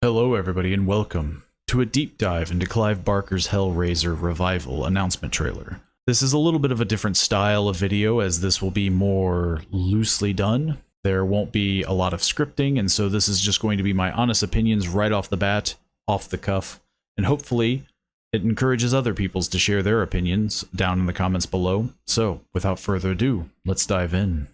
Hello everybody and welcome to a deep dive into Clive Barker's Hellraiser revival announcement trailer. This is a little bit of a different style of video as this will be more loosely done. There won't be a lot of scripting, and so this is just going to be my honest opinions right off the bat, off the cuff, and hopefully it encourages other peoples to share their opinions down in the comments below. So without further ado, let's dive in.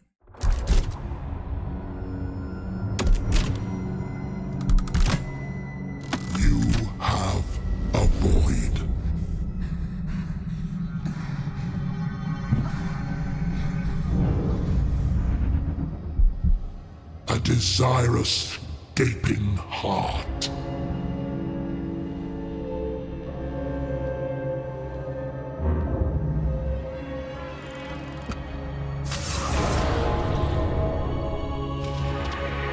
A desirous, gaping heart.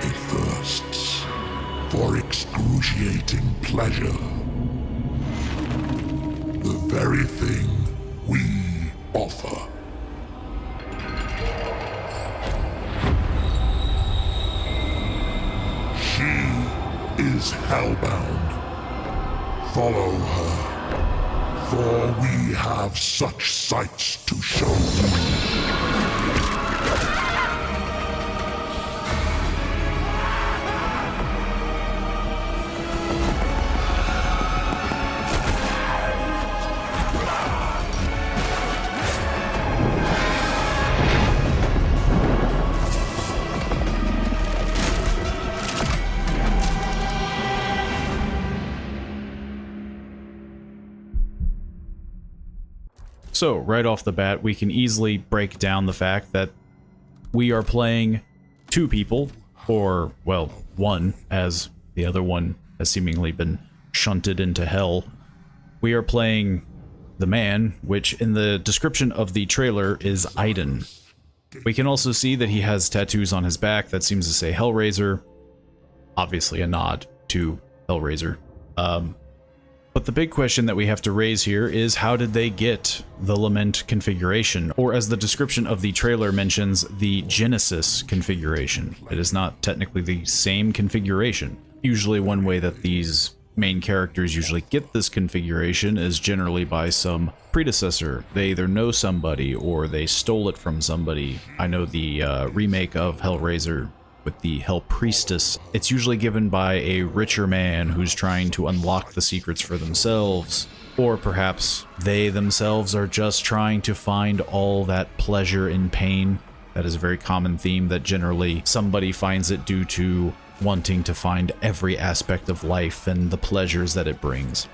It thirsts for excruciating pleasure. The very thing we offer. Is hellbound. Follow her, for we have such sights to show you. So, right off the bat, we can easily break down the fact that we are playing two people, or, well, one, as the other one has seemingly been shunted into hell. We are playing the man, which in the description of the trailer is Aidan. We can also see that he has tattoos on his back that seems to say Hellraiser, obviously a nod to Hellraiser. But the big question that we have to raise here is, how did they get the Lament configuration? Or as the description of the trailer mentions, the Genesis configuration. It is not technically the same configuration. Usually one way that these main characters usually get this configuration is generally by some predecessor. They either know somebody or they stole it from somebody. I know the remake of Hellraiser with the Hell Priestess, it's usually given by a richer man who's trying to unlock the secrets for themselves, or perhaps they themselves are just trying to find all that pleasure in pain. That is a very common theme, that generally somebody finds it due to wanting to find every aspect of life and the pleasures that it brings.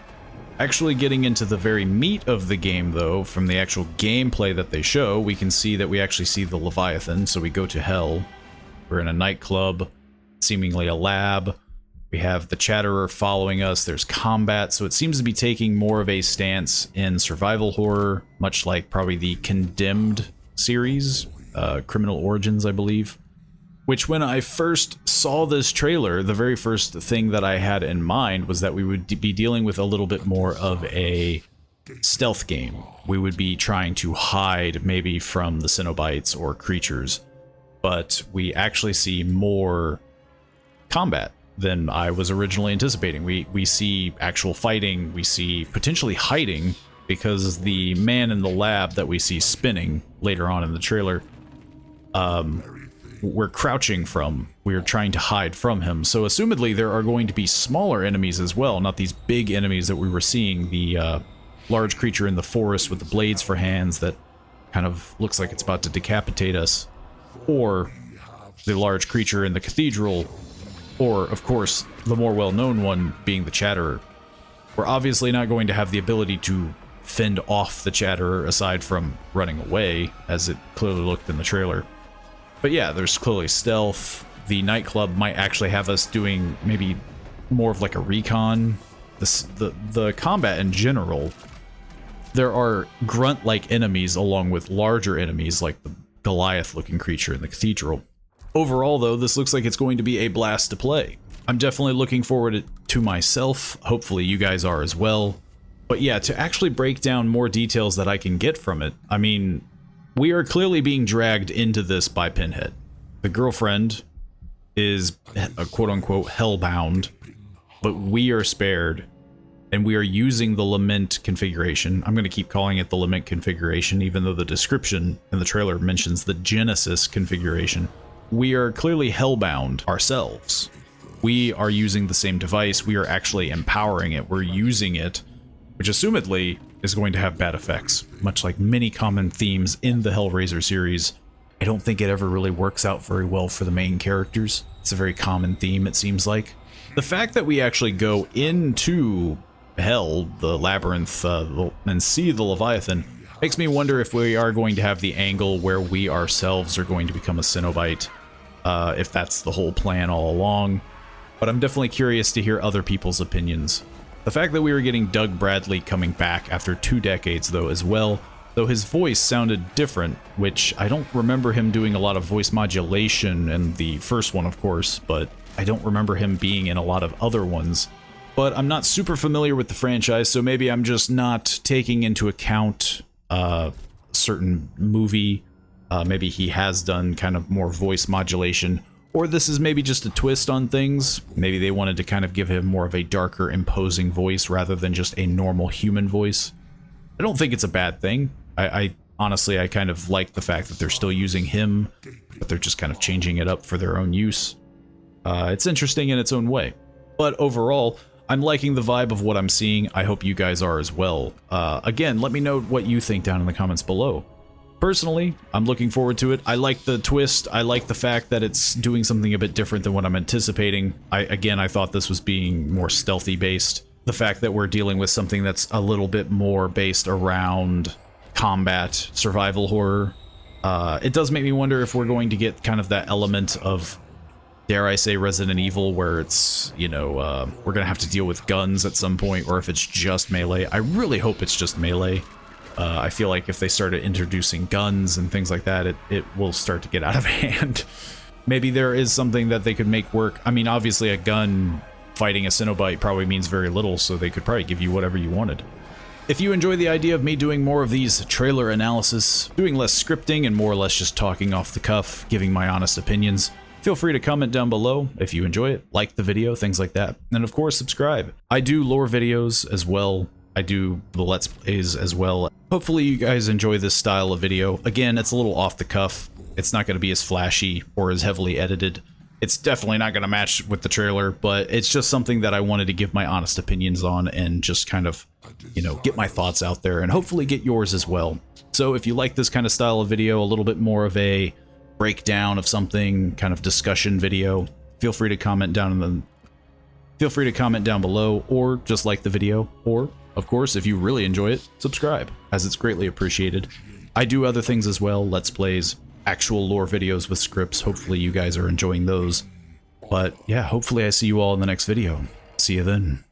Actually getting into the very meat of the game though, from the actual gameplay that they show, we can see that we actually see the Leviathan, so we go to hell. We're in a nightclub, seemingly a lab. We have the Chatterer following us. There's combat, so it seems to be taking more of a stance in survival horror, much like probably the Condemned series, Criminal Origins, I believe. Which, when I first saw this trailer, the very first thing that I had in mind was that we would be dealing with a little bit more of a stealth game. We would be trying to hide maybe from the Cenobites or creatures. But we actually see more combat than I was originally anticipating. We see actual fighting, we see potentially hiding, because the man in the lab that we see spinning later on in the trailer, we're crouching from. We're trying to hide from him. So assumedly there are going to be smaller enemies as well, not these big enemies that we were seeing. The large creature in the forest with the blades for hands that kind of looks like it's about to decapitate us. Or the large creature in the cathedral, or, of course, the more well-known one being the Chatterer. We're obviously not going to have the ability to fend off the Chatterer aside from running away, as it clearly looked in the trailer. But yeah, there's clearly stealth. The nightclub might actually have us doing maybe more of like a recon. The combat in general, there are grunt-like enemies along with larger enemies like the Goliath-looking creature in the cathedral. Overall, though, this looks like it's going to be a blast to play. I'm definitely looking forward to myself. Hopefully you guys are as well. But yeah, to actually break down more details that I can get from it, I mean, we are clearly being dragged into this by Pinhead. The girlfriend is a quote-unquote hellbound, but we are spared, and we are using the lament configuration. I'm going to keep calling it the lament configuration, even though the description in the trailer mentions the Genesis configuration. We are clearly hellbound ourselves. We are using the same device. We are actually empowering it. We're using it, which assumedly is going to have bad effects, much like many common themes in the Hellraiser series. I don't think it ever really works out very well for the main characters. It's a very common theme, it seems like. The fact that we actually go into hell, the labyrinth, and see the Leviathan makes me wonder if we are going to have the angle where we ourselves are going to become a Cenobite, if that's the whole plan all along. But I'm definitely curious to hear other people's opinions. The fact that we were getting Doug Bradley coming back after 2 decades, though, as well, though his voice sounded different, which I don't remember him doing a lot of voice modulation in the first one, of course, but I don't remember him being in a lot of other ones. But I'm not super familiar with the franchise, so maybe I'm just not taking into account a certain movie. Maybe he has done kind of more voice modulation, or this is maybe just a twist on things. Maybe they wanted to kind of give him more of a darker, imposing voice rather than just a normal human voice. I don't think it's a bad thing. I honestly, I kind of like the fact that they're still using him, but they're just kind of changing it up for their own use. It's interesting in its own way. But overall, I'm liking the vibe of what I'm seeing. I hope you guys are as well. Again, let me know what you think down in the comments below. Personally, I'm looking forward to it. I like the twist. I like the fact that it's doing something a bit different than what I'm anticipating. I thought this was being more stealthy based. The fact that we're dealing with something that's a little bit more based around combat, survival horror. It does make me wonder if we're going to get kind of that element of, dare I say, Resident Evil, where it's, you know, we're going to have to deal with guns at some point, or if it's just melee. I really hope it's just melee. I feel like if they started introducing guns and things like that, it will start to get out of hand. Maybe there is something that they could make work. I mean, obviously a gun fighting a Cenobite probably means very little, so they could probably give you whatever you wanted. If you enjoy the idea of me doing more of these trailer analysis, doing less scripting and more or less just talking off the cuff, giving my honest opinions, feel free to comment down below if you enjoy it, like the video, things like that. And of course, subscribe. I do lore videos as well. I do the Let's Plays as well. Hopefully you guys enjoy this style of video. Again, it's a little off the cuff. It's not going to be as flashy or as heavily edited. It's definitely not going to match with the trailer, but it's just something that I wanted to give my honest opinions on and just kind of, you know, get my thoughts out there and hopefully get yours as well. So if you like this kind of style of video, a little bit more of a breakdown of something, kind of discussion video, feel free to comment down below, or just like the video, or of course, if you really enjoy it, subscribe, as it's greatly appreciated. I do other things as well, Let's Plays, actual lore videos with scripts. Hopefully you guys are enjoying those. But yeah, hopefully I see you all in the next video. See you then.